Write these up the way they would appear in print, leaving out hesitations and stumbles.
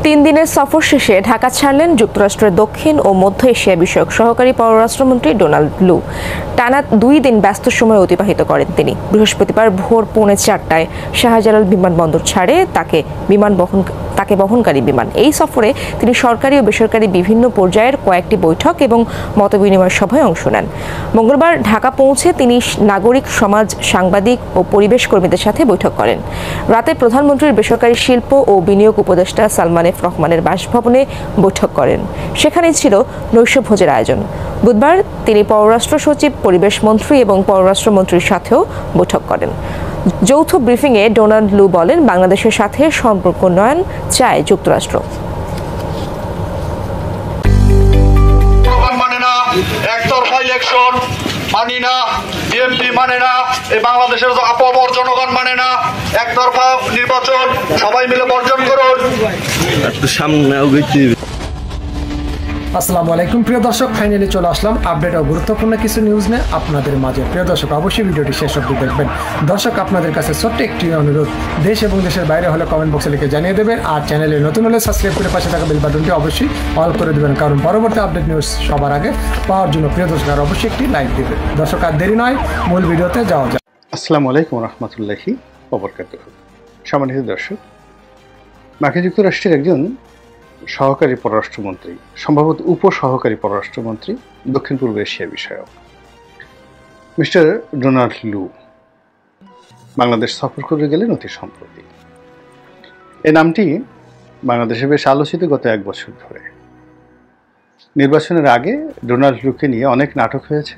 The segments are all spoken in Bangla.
তিন দিনের সফর শেষে ঢাকা ছাড়লেন যুক্তরাষ্ট্রের দক্ষিণ ও মধ্য এশিয়া বিষয়ক সহকারী পররাষ্ট্রমন্ত্রী ডোনাল্ড লু। টানা 2 দিন ব্যস্ত সময় অতিবাহিত করেন তিনি। বৃহস্পতিবার ভোর 4:45টায় শাহজালাল বিমানবন্দর ছাড়ে তাকে বহনকারী বিমান। এই সফরে তিনি সরকারি ও বেসরকারি বিভিন্ন পর্যায়ের কয়েকটি বৈঠক এবং মতবিনিময় সভায় অংশ নেন। মঙ্গলবার ঢাকা পৌঁছে তিনি নাগরিক সমাজ, সাংবাদিক ও পরিবেশ কর্মীদের সাথে বৈঠক করেন। রাতে প্রধানমন্ত্রীর বেসরকারি শিল্প ও বিনিয়োগ উপদেষ্টা সালমান এফ রহমানের বাসভবনে বৈঠক করেন। সেখানেই ছিল নৈশভোজের আয়োজন। বুধবার তিনি পররাষ্ট্র সচিব, পরিবেশ মন্ত্রী এবং পররাষ্ট্রমন্ত্রীর সাথেও বৈঠক করেন। যৌথ ব্রিফিংয়ে ডোনাল্ড লু বলেন, বাংলাদেশের সাথে সম্পর্ক উন্নয়ন চায় যুক্তরাষ্ট্র। একতরফা ইলেকশন মানি না, বিএনপি মানে না, এই বাংলাদেশের আপামর জনগণ মানে না। একতরফা নির্বাচন সবাই মিলে বর্জন করুন। আসসালামু আলাইকুম প্রিয় দর্শক, ফাইনালি চলে আসলাম আপডেট ও গুরুত্বপূর্ণ কিছু নিউজ নিয়ে আপনাদের মাঝে। প্রিয় দর্শক, অবশ্যই ভিডিওটি শেষ অবধি দেখবেন। দর্শক, আপনাদের কাছে ছোট্ট একটি অনুরোধ, দেশ এবং দেশের বাইরে হলে কমেন্ট বক্সে লিখে জানিয়ে দেবেন, আর চ্যানেলে নতুন হলে সাবস্ক্রাইব করে পাশে থাকা বেল বাটনটি অবশ্যই অল করে দেবেন, কারণ পরবর্তী আপডেট নিউজ সবার আগে পাওয়ার জন্য প্রিয় দর্শক আর অবশ্যই একটি লাইক দেবেন। দর্শক, আর দেরি নয়, মূল ভিডিওতে যাওয়া যায়। আসসালামু আলাইকুম রাহমাতুল্লাহি ওয়া বারাকাতুহু। সম্মানিত দর্শক, মার্কিন যুক্তরাষ্ট্রের একজন সহকারী পররাষ্ট্রমন্ত্রী, সম্ভবত উপসহকারী পররাষ্ট্রমন্ত্রী, দক্ষিণ পূর্ব এশিয়া বিষয়ক মিস্টার ডোনাল্ড লু বাংলাদেশ সফর করে গেলেন অতি সম্প্রতি। এই নামটি বাংলাদেশে বেশ আলোচিত গত 1 বছর ধরে। নির্বাচনের আগে ডোনাল্ড লুকে নিয়ে অনেক নাটক হয়েছে,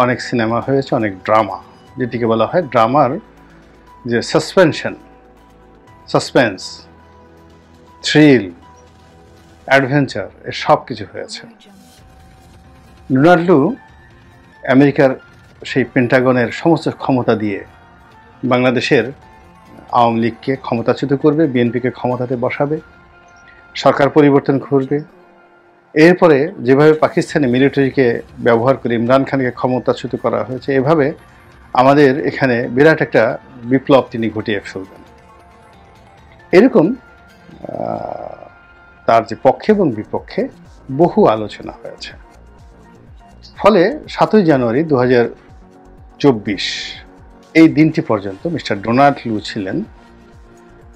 অনেক সিনেমা হয়েছে, অনেক ড্রামা, যেটিকে বলা হয় ড্রামার যে সাসপেন্স, থ্রিল, অ্যাডভেঞ্চার, এর সব কিছু হয়েছে। ডোনাল্ড লু আমেরিকার সেই পেন্টাগনের সমস্ত ক্ষমতা দিয়ে বাংলাদেশের আওয়ামী লীগকে ক্ষমতাচ্যুত করবে, বিএনপিকে ক্ষমতাতে বসাবে, সরকার পরিবর্তন করবে। এরপরে যেভাবে পাকিস্তানি মিলিটারিকে ব্যবহার করে ইমরান খানকে ক্ষমতাচ্যুত করা হয়েছে, এভাবে আমাদের এখানে বিরাট একটা বিপ্লব তিনি ঘটিয়ে ফেলবেন। এরকম তার যে পক্ষে এবং বিপক্ষে বহু আলোচনা হয়েছে। ফলে 7ই জানুয়ারি 2024 এই দিনটি পর্যন্ত মিস্টার ডোনাল্ড লু ছিলেন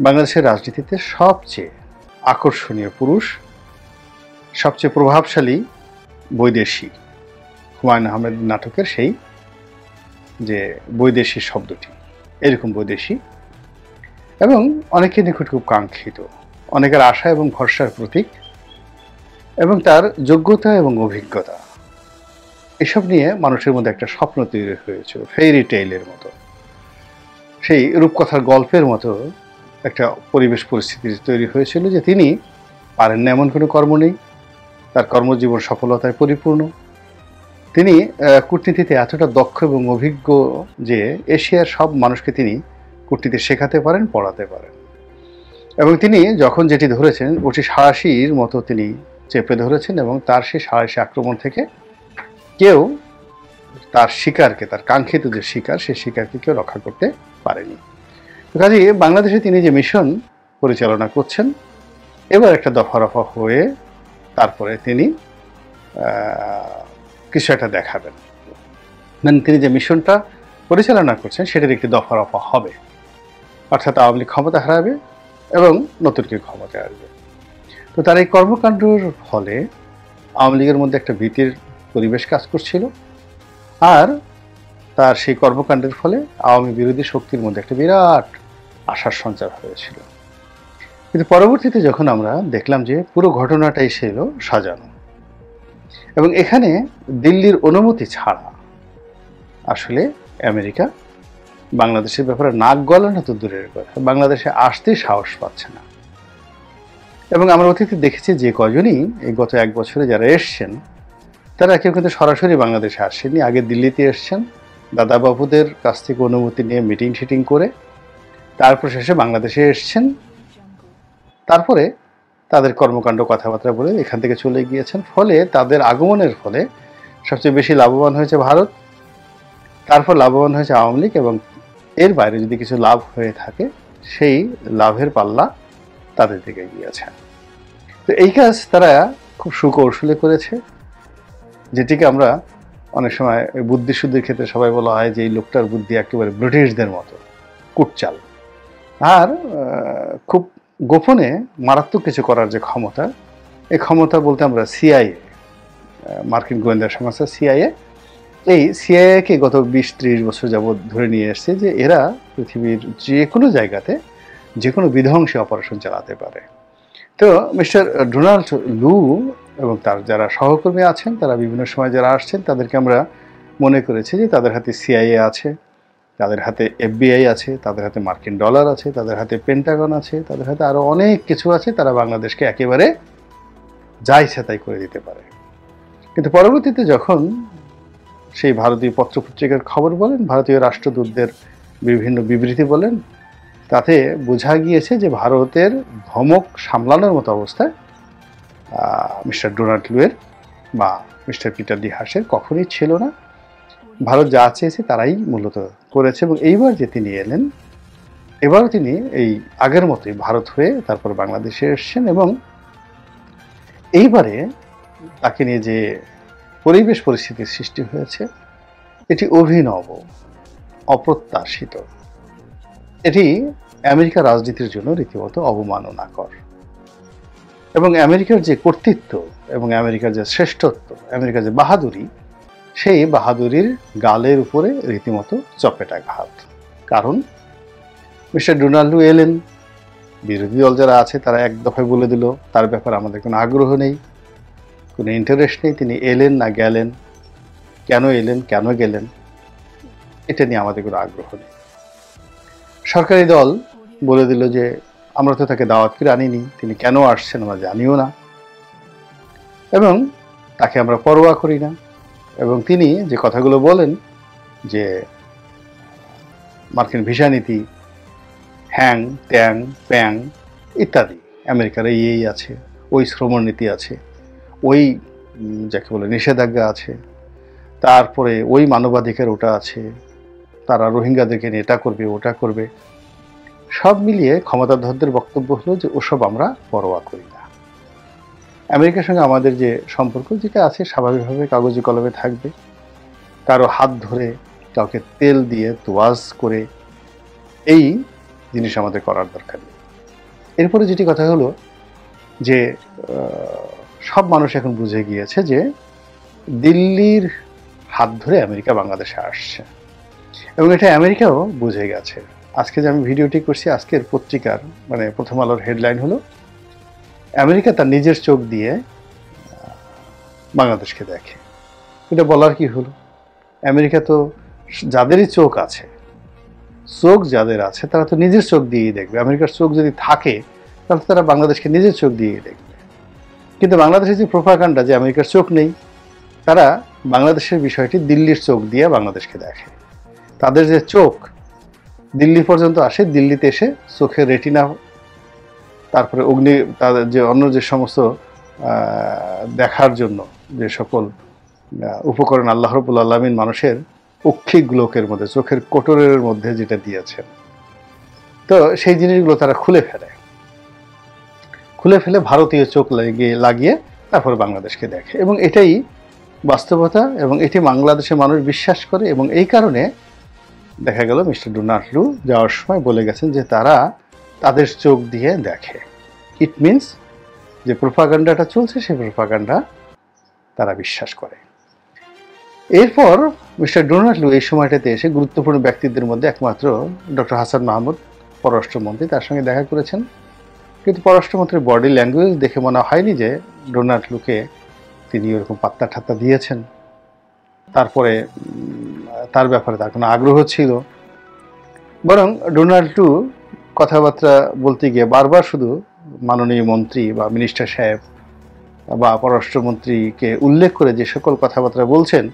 বাংলাদেশের রাজনীতিতে সবচেয়ে আকর্ষণীয় পুরুষ, সবচেয়ে প্রভাবশালী বৈদেশিক। হুমায়ুন আহমেদ নাটকের সেই যে বৈদেশিক শব্দটি, এরকম বৈদেশিক, এবং অনেকের নিকট খুব কাঙ্ক্ষিত, অনেকের আশা এবং ভরসার প্রতীক, এবং তার যোগ্যতা এবং অভিজ্ঞতা এসব নিয়ে মানুষের মধ্যে একটা স্বপ্ন তৈরি হয়েছিল, ফেয়ারি টেইলের মতো, সেই রূপকথার গল্পের মতো একটা পরিবেশ পরিস্থিতি তৈরি হয়েছিল যে তিনি পারেন না এমন কোনো কর্ম নেই, তার কর্মজীবন সফলতায় পরিপূর্ণ। তিনি কূটনীতিতে এতটা দক্ষ এবং অভিজ্ঞ যে এশিয়ার সব মানুষকে তিনি কূটনীতি শেখাতে পারেন, পড়াতে পারেন। এবং তিনি যখন যেটি ধরেছেন ওটি সাঁড়াশির মতো তিনি চেপে ধরেছেন, এবং তার সেই সাঁড়াশি আক্রমণ থেকে কেউ তার শিকারকে, তার কাঙ্ক্ষিত যে শিকার, সেই শিকারকে কেউ রক্ষা করতে পারেনি। কাজে বাংলাদেশে তিনি যে মিশন পরিচালনা করছেন, এবার একটা দফা রফা হয়ে তারপরে তিনি কিছু একটা দেখাবেন, মানে তিনি যে মিশনটা পরিচালনা করছেন সেটার একটি দফা রফা হবে, অর্থাৎ আওয়ামী লীগ ক্ষমতা হারাবে এবং নতুন কেউ ক্ষমতায় আসবে। তো তার এই কর্মকাণ্ডের ফলে আওয়ামী লীগের মধ্যে একটা ভীতির পরিবেশ কাজ করছিল, আর তার সেই কর্মকাণ্ডের ফলে আওয়ামী বিরোধী শক্তির মধ্যে একটা বিরাট আশার সঞ্চার হয়েছিল। কিন্তু পরবর্তীতে যখন আমরা দেখলাম যে পুরো ঘটনাটাই ছিল সাজানো, এবং এখানে দিল্লির অনুমতি ছাড়া আসলে আমেরিকা বাংলাদেশের ব্যাপারে নাক গলানো তো দূরের কথা, বাংলাদেশে আসতে সাহস পাচ্ছে না। এবং আমরা অতীতে দেখেছি যে কজনই এই গত 1 বছরে যারা এসছেন, তারা কেউ কিন্তু সরাসরি বাংলাদেশে আসেনি, আগে দিল্লিতে এসছেন, দাদাবাবুদের কাছ থেকে অনুমতি নিয়ে মিটিং শিটিং করে তারপর শেষে বাংলাদেশে এসছেন। তারপরে তাদের কর্মকাণ্ড কথাবার্তা বলে এখান থেকে চলে গিয়েছেন। ফলে তাদের আগমনের ফলে সবচেয়ে বেশি লাভবান হয়েছে ভারত, তারপর লাভবান হয়েছে আওয়ামী লীগ, এবং এর বাইরে যদি কিছু লাভ হয়ে থাকে সেই লাভের পাল্লা তাদের দিকে গিয়েছে। তো এই কাজ তারা খুব সুকৌশলে করেছে, যেটিকে আমরা অনেক সময় বুদ্ধিশুদ্ধির ক্ষেত্রে সবাই বলা হয় যে এই লোকটার বুদ্ধি একেবারে ব্রিটিশদের মতো কুটচাল। আর খুব গোপনে মারাত্মক কিছু করার যে ক্ষমতা, এই ক্ষমতা বলতে আমরা সিআইএ, মার্কিন গোয়েন্দা সংস্থা সিআইএ, এই সিআইএকে গত 20-30 বছর যাবৎ ধরে নিয়ে এসছে যে এরা পৃথিবীর যে কোনো জায়গাতে যে কোনো বিধ্বংসী অপারেশন চালাতে পারে। তো মিস্টার ডোনাল্ড লু এবং তার যারা সহকর্মী আছেন, তারা বিভিন্ন সময় যারা আসছেন, তাদেরকে আমরা মনে করেছি যে তাদের হাতে সিআইএ আছে, তাদের হাতে এফবিআই আছে, তাদের হাতে মার্কিন ডলার আছে, তাদের হাতে পেন্টাগন আছে, তাদের হাতে আরও অনেক কিছু আছে। তারা বাংলাদেশকে একেবারে যা ইচ্ছা তাই করে দিতে পারে। কিন্তু পরবর্তীতে যখন সেই ভারতীয় পত্রপত্রিকার খবর বলেন, ভারতীয় রাষ্ট্রদূতদের বিভিন্ন বিবৃতি বলেন, তাতে বোঝা গিয়েছে যে ভারতের ধমক সামলানোর মতো অবস্থায় মিস্টার ডোনাল্ড লুয়ের বা মিস্টার পিটার ডি হাসের কখনই ছিল না। ভারত যা চেয়েছে তারাই মূলত করেছে। এবং এইবার যে তিনি এলেন, এবারও তিনি এই আগের মতোই ভারত হয়ে তারপর বাংলাদেশে এসছেন। এবং এইবারে তাকে নিয়ে যে পরিবেশ পরিস্থিতির সৃষ্টি হয়েছে, এটি অভিনব, অপ্রত্যাশিত। এটি আমেরিকার রাজনীতির জন্য রীতিমতো অবমাননাকর। এবং আমেরিকার যে কর্তৃত্ব এবং আমেরিকার যে শ্রেষ্ঠত্ব, আমেরিকার যে বাহাদুরি, সেই বাহাদুরির গালের উপরে রীতিমতো চপেটাঘাত। কারণ মিস্টার ডোনাল্ড লু এলেন, বিরোধী দল যারা আছে তারা এক দফায় বলে দিল তার ব্যাপারে আমাদের কোনো আগ্রহ নেই, কোনো ইন্টারেস্ট নেই। তিনি এলেন না গেলেন, কেন এলেন কেন গেলেন, এটা নিয়ে আমাদের কোনো আগ্রহ নেই। সরকারি দল বলে দিল যে আমরা তো তাকে দাওয়াত করে আনিনি, তিনি কেন আসছেন আমরা জানিও না, এবং তাকে আমরা পরোয়া করি না। এবং তিনি যে কথাগুলো বলেন যে মার্কিন ভিসা নীতি, হ্যাং ত্যাং প্যাং ইত্যাদি, আমেরিকার এই আছে, ওই শ্রমণ নীতি আছে, ওই যাকে বলে নিষেধাজ্ঞা আছে, তারপরে ওই মানবাধিকার ওটা আছে, তারা রোহিঙ্গাদেরকে নিয়ে এটা করবে ওটা করবে, সব মিলিয়ে ক্ষমতাধরদের বক্তব্য হলো যে ওসব আমরা পরোয়া করি না। আমেরিকার সঙ্গে আমাদের যে সম্পর্ক যেটা আছে স্বাভাবিকভাবে কাগজে কলমে থাকবে, কারো হাত ধরে কাউকে তেল দিয়ে তোয়াজ করে এই জিনিস আমাদের করার দরকার নেই। এরপরে যেটি কথা হলো যে সব মানুষ এখন বুঝে গিয়েছে যে দিল্লির হাত ধরে আমেরিকা বাংলাদেশে আসছে, এবং এটা আমেরিকাও বুঝে গেছে। আজকে যে আমি ভিডিওটি করছি, আজকের পত্রিকার মানে প্রথম আলোর হেডলাইন হলো আমেরিকা তার নিজের চোখ দিয়ে বাংলাদেশকে দেখে। এটা বলার কি হলো, আমেরিকা তো যাদেরই চোখ আছে, চোখ যাদের আছে তারা তো নিজের চোখ দিয়েই দেখবে। আমেরিকার চোখ যদি থাকে তাহলে তারা বাংলাদেশকে নিজের চোখ দিয়েই দেখবে। কিন্তু বাংলাদেশের যে প্রোপাগান্ডা যে আমেরিকার চোখ নেই, তারা বাংলাদেশের বিষয়টি দিল্লির চোখ দিয়ে বাংলাদেশকে দেখে। তাদের যে চোখ দিল্লি পর্যন্ত আসে, দিল্লিতে এসে চোখের রেটিনা, তারপরে অগ্নি, তাদের যে অন্য যে সমস্ত দেখার জন্য যে সকল উপকরণ আল্লাহ রাব্বুল আলামিন মানুষের অক্ষিক গোলকের মধ্যে, চোখের কোটরের মধ্যে যেটা দিয়েছেন, তো সেই জিনিসগুলো তারা খুলে ফেলে ভারতীয় চোখ লাগিয়ে তারপর বাংলাদেশকে দেখে। এবং এটাই বাস্তবতা, এবং এটি বাংলাদেশের মানুষ বিশ্বাস করে। এবং এই কারণে দেখা গেল মিস্টার ডোনাল্ড লু যাওয়ার সময় বলে গেছেন যে তারা তাদের চোখ দিয়ে দেখে। ইট মিনস যে প্রোপাগান্ডাটা চলছে সেই প্রোপাগান্ডা তারা বিশ্বাস করে। এরপর মিস্টার ডোনাল্ড লু এই সময়টাতে এসে গুরুত্বপূর্ণ ব্যক্তিদের মধ্যে একমাত্র ডক্টর হাসান মাহমুদ পররাষ্ট্রমন্ত্রী, তার সঙ্গে দেখা করেছেন। কিন্তু পররাষ্ট্রমন্ত্রীর বডি ল্যাঙ্গুয়েজ দেখে মনে হয়নি যে ডোনাল্ড লুকে তিনি ওরকম পাত্তা ঠাত্তা দিয়েছেন, তারপরে তার ব্যাপারে তার কোনো আগ্রহ ছিল। বরং ডোনাল্ড লু কথাবার্তা বলতে গিয়ে বারবার শুধু মাননীয় মন্ত্রী বা মিনিস্টার সাহেব বা পররাষ্ট্রমন্ত্রীকে উল্লেখ করে যে সকল কথাবার্তা বলছেন,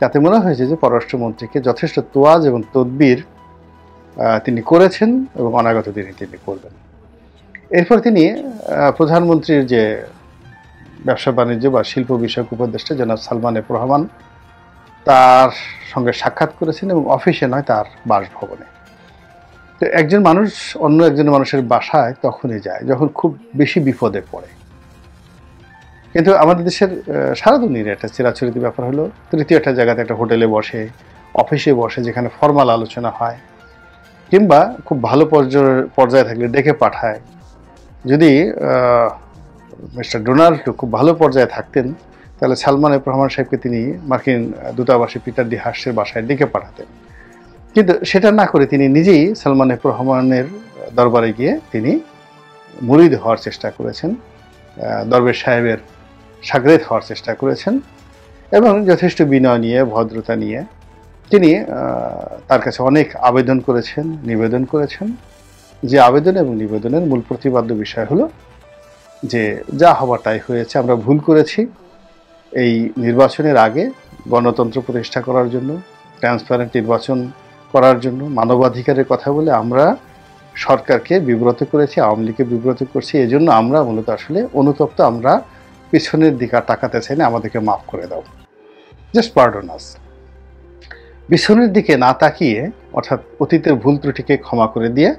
তাতে মনে হয়েছে যে পররাষ্ট্রমন্ত্রীকে যথেষ্ট তোয়াজ এবং তদবির তিনি করেছেন এবং অনাগত দিনে তিনি করবেন। এরপর তিনি প্রধানমন্ত্রীর যে ব্যবসা বাণিজ্য বা শিল্প বিষয়ক উপদেষ্টা জনাব সালমান এফ রহমান, তার সঙ্গে সাক্ষাৎ করেছেন, এবং অফিসে নয়, তার বাসভবনে। তো একজন মানুষ অন্য একজন মানুষের বাসায় তখনই যায় যখন খুব বেশি বিপদে পড়ে। কিন্তু আমাদের দেশের সারা দুনিয়ার একটা চিরাচরিত ব্যাপার হলো তৃতীয় একটা জায়গাতে একটা হোটেলে বসে, অফিসে বসে, যেখানে ফর্মাল আলোচনা হয় কিংবা খুব ভালো পর্যায়ে থাকলে ডেকে পাঠায়। যদি মিস্টার ডোনাল্ড ট্রুম্প খুব ভালো পর্যায়ে থাকতেন তাহলে সালমান এফ রহমান সাহেবকে তিনি মার্কিন দূতাবাসে পিটার ডি হার্সের বাসায় ডেকে পাঠাতেন। কিন্তু সেটা না করে তিনি নিজেই সালমান এফ রহমানের দরবারে গিয়ে তিনি মুরিদ হওয়ার চেষ্টা করেছেন, দরবেশ সাহেবের সাগরেদ হওয়ার চেষ্টা করেছেন এবং যথেষ্ট বিনয় নিয়ে, ভদ্রতা নিয়ে তিনি তার কাছে অনেক আবেদন করেছেন, নিবেদন করেছেন। যে আবেদন এবং নিবেদনের মূল প্রতিপাদ্য বিষয় হলো যে যা হবার তাই হয়েছে, আমরা ভুল করেছি। এই নির্বাচনের আগে গণতন্ত্র প্রতিষ্ঠা করার জন্য, ট্রান্সপারেন্ট নির্বাচন করার জন্য, মানবাধিকারের কথা বলে আমরা সরকারকে বিব্রত করেছি, আওয়ামী লীগকে বিব্রত করছি। এই জন্য আমরা মূলত আসলে অনুতপ্ত, আমরা পিছনের দিকে তাকাতে চাই না, আমাদেরকে মাফ করে দাও, জাস্ট পার্ডন আস। পিছনের দিকে না তাকিয়ে, অর্থাৎ অতীতের ভুল ত্রুটিকে ক্ষমা করে দিয়ে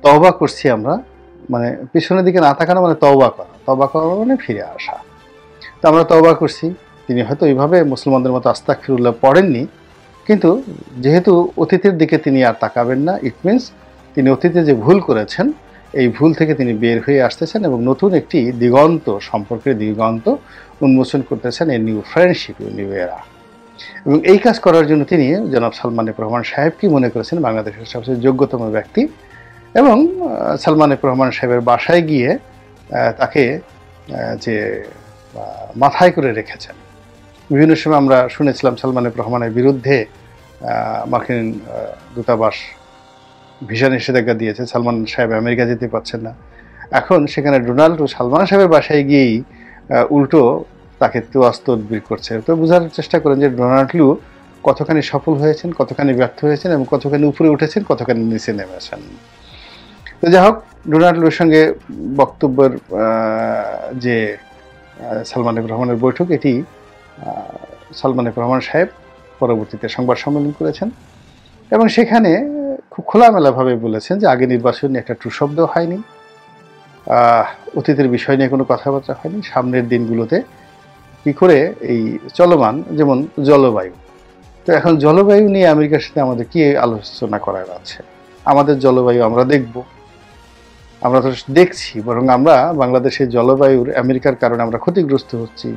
তওবা করছি আমরা, মানে পিছনের দিকে না তাকানো মানে তওবা করা, তওবা করা মানে ফিরে আসা। তো আমরা তওবা করছি। তিনি হয়তো এইভাবে মুসলমানদের মতো আস্তাগফিরুল্লাহ পড়েননি, কিন্তু যেহেতু অতীতের দিকে তিনি আর তাকাবেন না, ইট মিনস তিনি অতীতে যে ভুল করেছেন এই ভুল থেকে তিনি বের হয়ে আসতেছেন এবং নতুন একটি দিগন্ত, সম্পর্কের দিগন্ত উন্মোচন করতেছেন, এই নিউ ফ্রেন্ডশিপ, নিউ এরা। এবং এই কাজ করার জন্য তিনি জনাব সালমান এফ রহমান সাহেবকে মনে করেছেন বাংলাদেশের সবচেয়ে যোগ্যতম ব্যক্তি এবং সালমান এফ রহমান সাহেবের বাসায় গিয়ে তাকে যে মাথায় করে রেখেছেন। বিভিন্ন সময় আমরা শুনেছিলাম সালমান এফ রহমানের বিরুদ্ধে মার্কিন দূতাবাস ভিসা নিষেধাজ্ঞা দিয়েছে, সালমান সাহেব আমেরিকা যেতে পারছেন না। এখন সেখানে ডোনাল্ড ও সালমান সাহেবের বাসায় গিয়েই উল্টো তাকে তোয়াজ তদবির করছে। তো বোঝার চেষ্টা করেন যে ডোনাল্ড ট্রুম্প কতখানি সফল হয়েছেন, কতখানি ব্যর্থ হয়েছেন এবং কতখানি উপরে উঠেছেন, কতখানি নিচে নেমেছেন। তো যাই হোক, ডোনাল্ড ট্রুম্পের সঙ্গে বক্তব্যের যে সালমান এফ রহমানের বৈঠক, এটি সালমান এফ রহমান সাহেব পরবর্তীতে সংবাদ সম্মেলন করেছেন এবং সেখানে খুব খোলামেলাভাবে বলেছেন যে আগে নির্বাচন নিয়ে একটা ট্রু শব্দ হয়নি, অতীতের বিষয় নিয়ে কোনো কথাবার্তা হয়নি। সামনের দিনগুলোতে কী করে এই চলমান, যেমন জলবায়ু, তো এখন জলবায়ু নিয়ে আমেরিকার সাথে আমাদের কী আলোচনা করার আছে? আমাদের জলবায়ু আমরা দেখব, আমরা তো দেখছি, বরং আমরা বাংলাদেশের জলবায়ুর আমেরিকার কারণে আমরা ক্ষতিগ্রস্ত হচ্ছি,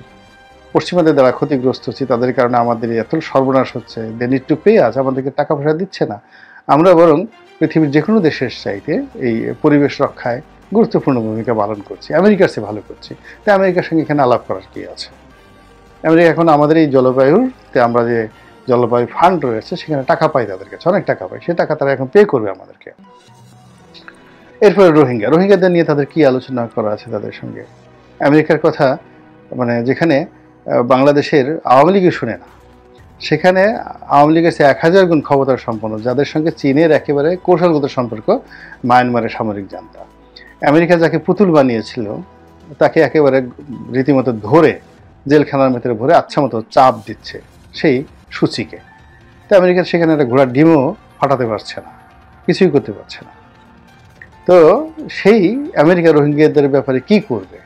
পশ্চিমাদের দ্বারা ক্ষতিগ্রস্ত হচ্ছি, তাদের কারণে আমাদের এত সর্বনাশ হচ্ছে। They need to pay us, আমাদেরকে টাকা পয়সা দিচ্ছে না। আমরা বরং পৃথিবীর যে কোনো দেশের চাইতে এই পরিবেশ রক্ষায় গুরুত্বপূর্ণ ভূমিকা পালন করছি, আমেরিকার চেয়ে ভালো করছি। তাই আমেরিকার সঙ্গে এখানে আলাপ করার কী আছে? আমেরিকা এখন আমাদের এই জলবায়ুতে আমরা যে জলবায়ু ফান্ড রয়েছে সেখানে টাকা পাই, তাদের কাছে অনেক টাকা পাই, সে টাকা তারা এখন পে করবে আমাদেরকে। এরপরে রোহিঙ্গাদের নিয়ে তাদের কী আলোচনা করা আছে তাদের সঙ্গে? আমেরিকার কথা, মানে যেখানে বাংলাদেশের আওয়ামী লীগই শুনে না, সেখানে আওয়ামী লীগের চেয়ে 1000 গুণ ক্ষমতার সম্পন্ন, যাদের সঙ্গে চীনের একেবারে কৌশলগত সম্পর্ক, মায়ানমারের সামরিক জান্তা। আমেরিকা যাকে পুতুল বানিয়েছিল তাকে একেবারে রীতিমতো ধরে জেলখানার ভেতরে ভরে আচ্ছা মতো চাপ দিচ্ছে সেই সূচিকে। তো আমেরিকার সেখানে একটা ঘোড়ার ডিমও ফাটাতে পারছে না, কিছুই করতে পারছে না। তো সেই আমেরিকা রোহিঙ্গাদের ব্যাপারে কি করবে?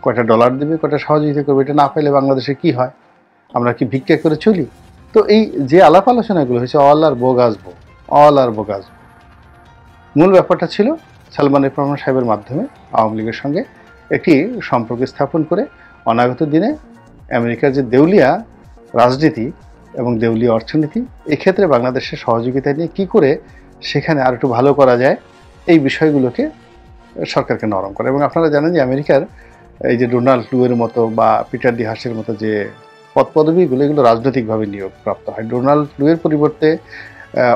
কয়টা ডলার দেবে, কয়টা সহযোগিতা করবে? এটা না পাইলে বাংলাদেশে কি হয়? আমরা কি ভিক্ষা করে চলি? তো এই যে আলাপ আলোচনাগুলো হয়েছে, অল আর বোগাসবো। মূল ব্যাপারটা ছিল সালমান এফ রহমান সাহেবের মাধ্যমে আওয়ামী লীগের সঙ্গে একটি সম্পর্ক স্থাপন করে অনাগত দিনে আমেরিকার যে দেউলিয়া রাজনীতি এবং দেউলিয়া অর্থনীতি, এক্ষেত্রে বাংলাদেশের সহযোগিতা নিয়ে কী করে সেখানে আর একটু ভালো করা যায়, এই বিষয়গুলোকে সরকারকে নরম করে। এবং আপনারা জানেন যে আমেরিকার এই যে ডোনাল্ড ট্রুম্পের মতো বা পিটার ডি হার্সের মতো যে পদপদবীগুলো, এগুলো রাজনৈতিকভাবে নিয়োগপ্রাপ্ত হয়। ডোনাল্ড ট্রুম্পের পরিবর্তে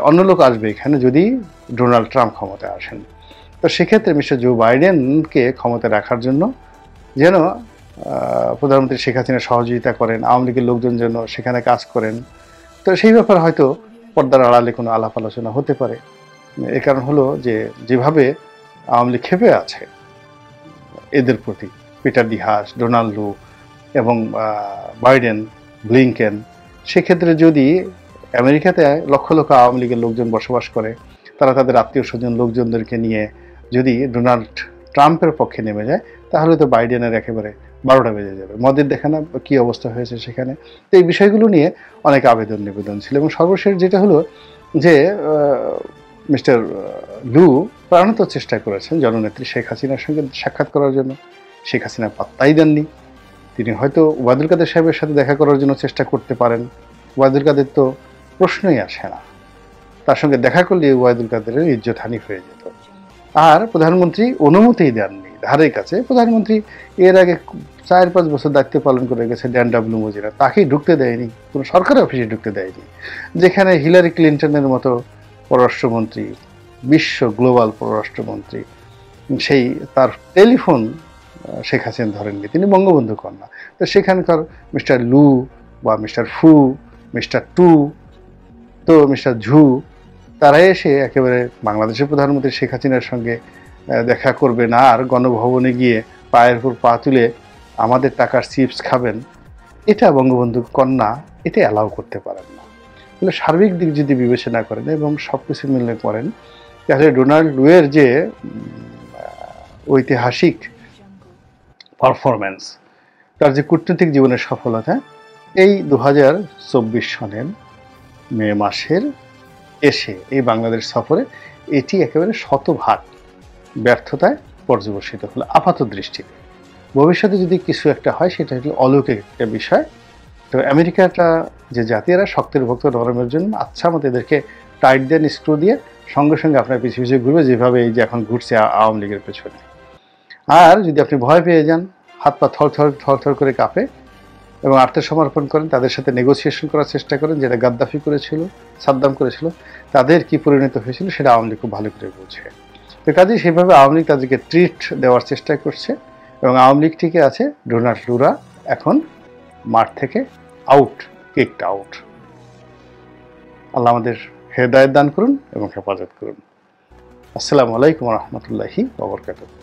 অন্য লোক আসবে এখানে যদি ডোনাল্ড ট্রাম্প ক্ষমতায় আসেন। তো সেক্ষেত্রে মিস্টার জো বাইডেনকে ক্ষমতায় রাখার জন্য যেন প্রধানমন্ত্রী শেখ হাসিনা সহযোগিতা করেন, আওয়ামী লীগের লোকজন যেন সেখানে কাজ করেন। তো সেই ব্যাপারে হয়তো পর্দার আড়ালে কোনো আলাপ আলোচনা হতে পারে। এর কারণ হলো যে যেভাবে আওয়ামী লীগ ক্ষেপে আছে এদের প্রতি, Peter D Haas, Donald Trump এবং বাইডেন, ব্লিংকেন, সেক্ষেত্রে যদি আমেরিকাতে লক্ষ লক্ষ আওয়ামী লীগের লোকজন বসবাস করে, তারা তাদের আত্মীয় স্বজন লোকজনদেরকে নিয়ে যদি ডোনাল্ড ট্রাম্পের পক্ষে নেমে যায়, তাহলে তো বাইডেনের একেবারে 12টা বেজে যাবে। মদের দেখে না কি অবস্থা হয়েছে সেখানে। তো এই বিষয়গুলো নিয়ে অনেক আবেদন নিবেদন ছিল এবং সর্বশেষ যেটা হলো যে মিস্টার লু প্রাণত চেষ্টা করেছেন জননেত্রী শেখ হাসিনার সঙ্গে সাক্ষাৎ করার জন্য। শেখ হাসিনা পাত্তাই দেননি। তিনি হয়তো ওবায়দুল কাদের সাহেবের সাথে দেখা করার জন্য চেষ্টা করতে পারেন। ওবায়দুল কাদের তো প্রশ্নই আসে না, তার সঙ্গে দেখা করলে ওবায়দুল কাদেরের ইজ্জতহানি হয়ে যেত। আর প্রধানমন্ত্রী অনুমতিই দেননি ধারের কাছে। প্রধানমন্ত্রী এর আগে 4-5 বছর দায়িত্ব পালন করে গেছে ড্যান ডাব্লু মজিরা, তাকেই ঢুকতে দেয়নি, কোনো সরকারি অফিসে ঢুকতে দেয়নি। যেখানে হিলারি ক্লিন্টনের মতো পররাষ্ট্রমন্ত্রী, বিশ্ব গ্লোবাল পররাষ্ট্রমন্ত্রী, সেই তার টেলিফোন শেখ হাসিনা ধরেননি, তিনি বঙ্গবন্ধু কন্যা। তো সেখানকার মিস্টার লু বা মিস্টার ফু, মিস্টার টু, তো মিস্টার ঝু, তারা এসে একেবারে বাংলাদেশের প্রধানমন্ত্রী শেখ হাসিনার সঙ্গে দেখা করবে না, আর গণভবনে গিয়ে পায়ের উপর পা তুলে আমাদের টাকার চিপস খাবেন, এটা বঙ্গবন্ধু কন্যা এটা অ্যালাউ করতে পারেন না। তাহলে সার্বিক দিক যদি বিবেচনা করেন এবং সব কিছু মিলে করেন, তাহলে ডোনাল্ড লুয়ের যে ঐতিহাসিক পারফরম্যান্স, তার যে কূটনৈতিক জীবনের সফলতা, এই 2024 সনের মে মাসের এসে এই বাংলাদেশ সফরে এটি একেবারে শতভাগ ব্যর্থতায় পর্যবসিত হলো আপাত দৃষ্টিতে। ভবিষ্যতে যদি কিছু একটা হয় সেটা হলো অলৌকিক একটা বিষয়। তো আমেরিকাটা যে জাতীয়রা শক্তের ভক্ত নরমের জন্য আচ্ছা মতো এদেরকে টাইট দেন, স্ক্রু দিয়ে সঙ্গে সঙ্গে আপনার পিছিয়ে পিছিয়ে ঘুরবে, যেভাবে এই যে এখন ঘুরছে আওয়ামী লীগের পেছনে। আর যদি আপনি ভয় পেয়ে যান, হাত পা থর করে কাঁপে এবং আত্মসমর্পণ করেন, তাদের সাথে নেগোসিয়েশন করার চেষ্টা করেন, যেটা গাদ্দাফি করেছিল, সাদ্দাম করেছিল, তাদের কি পরিণত হয়েছিল সেটা আওয়ামী লীগ খুব ভালো করে বোঝে। তো কাজেই সেভাবে আওয়ামী লীগ তাদেরকে ট্রিট দেওয়ার চেষ্টা করছে এবং আওয়ামী লীগ ঠিকই আছে, ডোনাল্ড লুরা এখন মাঠ থেকে আউট, কিকড আউট। আল্লাহ আমাদের হেদায়েত দান করুন এবং হেফাজত করুন। আসসালামু আলাইকুম রহমতুল্লাহি ওয়া বারাকাতুহু।